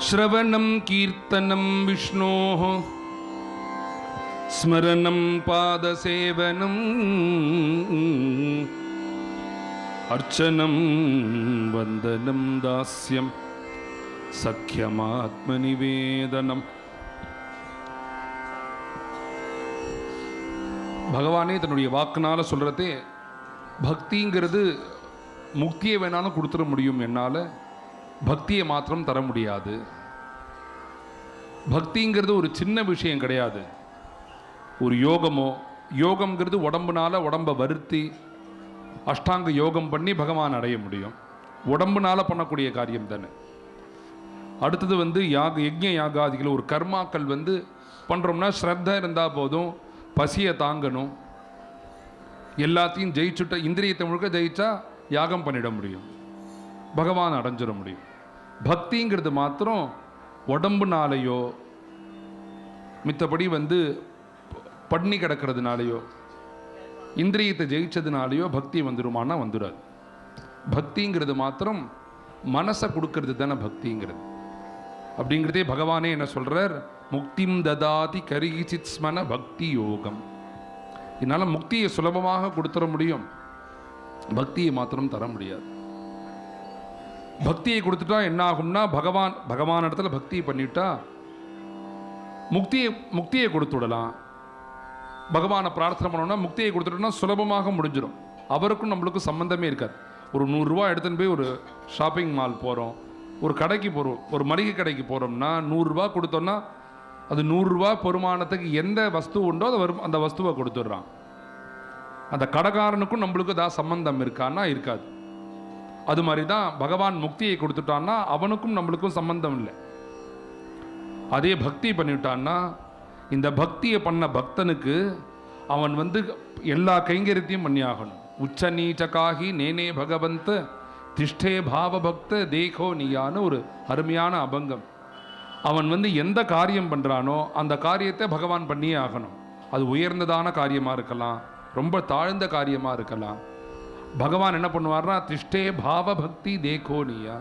श्रवणं कीर्तनं विष्णोः स्मरणं पादसेवनम् अर्चनं वन्दनं दास्यं सख्यमात्मनिवेदनम्. பகவானே தன்னுடைய வாக்குனால சொல்கிறதே, பக்திங்கிறது முக்தியை வேணாலும் கொடுத்துட முடியும், என்னால் பக்தியை மாத்திரம் தர முடியாது. பக்திங்கிறது ஒரு சின்ன விஷயம் கிடையாது. ஒரு யோகம்ங்கிறது உடம்புனால உடம்பை வருத்தி அஷ்டாங்க யோகம் பண்ணி பகவான் அடைய முடியும். உடம்புனால பண்ணக்கூடிய காரியம் தானே. அடுத்தது யஜ்ஞ யாகாதிகள், ஒரு கர்மாக்கள் பண்ணுறோம்னா ஸ்ரத்த இருந்தால் போதும், பசியை தாங்கணும், எல்லாத்தையும் ஜெயிச்சுட்ட இந்திரியத்தை முழுக்க ஜெயிச்சா யாகம் பண்ணிட முடியும், பகவான் அடைஞ்சிட முடியும். பக்திங்கிறது மாத்திரம் உடம்புனாலேயோ மித்தபடி பண்ணி கிடக்கிறதுனாலையோ இந்திரியத்தை ஜெயிச்சதுனாலேயோ பக்தி வந்துடுமானா வந்துடாது. பக்திங்கிறது மாத்திரம் மனசை கொடுக்கறது தானே பக்திங்கிறது. அப்படிங்கிறதே பகவானே என்ன சொல்கிறார், முக்திம் ததாதி கரிகிச்சித் ஸ்மன பக்தி யோகம். இதனால் முக்தியை சுலபமாக கொடுத்துட முடியும், பக்தியை மாத்திரம் தர முடியாது. பக்தியை கொடுத்துட்டா என்ன ஆகும்னா, பகவான் இடத்துல பக்தி பண்ணிட்டா முக்தியை கொடுத்துடலாம். பகவானை பிரார்த்தனை பண்ணோம்னா முக்தியை கொடுத்துட்டோம்னா சுலபமாக முடிஞ்சிடும். அவருக்கும் நம்மளுக்கும் சம்மந்தமே இருக்காது. ஒரு 100 ரூபா எடுத்துன்னு போய் ஒரு ஷாப்பிங் மால் போகிறோம், ஒரு கடைக்கு போகிறோம், ஒரு மளிகை கடைக்கு போகிறோம்னா 100 ரூபா கொடுத்தோன்னா அது 100 ரூபா பெருமானத்துக்கு எந்த வஸ்து உண்டோ அந்த வஸ்துவை கொடுத்துட்றான். அந்த கடைக்காரனுக்கும் நம்மளுக்கும் ஏதாவது சம்பந்தம் இருக்கான்னா இருக்காது. அது மாதிரி தான் பகவான் முக்தியை கொடுத்துட்டான்னா அவனுக்கும் நம்மளுக்கும் சம்பந்தம் இல்லை. அதே பக்தி பண்ணிவிட்டான்னா, இந்த பக்தியை பண்ண பக்தனுக்கு அவன் எல்லா கைங்கரியத்தையும் பண்ணி ஆகணும். உச்ச நீச்சகாகி நேனே பகவந்த திஷ்டே பாவ பக்த தேகோ நீயான்னு ஒரு அருமையான அபங்கம். அவன் எந்த காரியம் பண்ணுறானோ அந்த காரியத்தை பகவான் பண்ணியே ஆகணும். அது உயர்ந்ததான காரியமாக இருக்கலாம், ரொம்ப தாழ்ந்த காரியமாக இருக்கலாம். பகவான் என்ன பண்ணுவார்னா, திஷ்டே பாவ பக்தி தேகோ நீயா,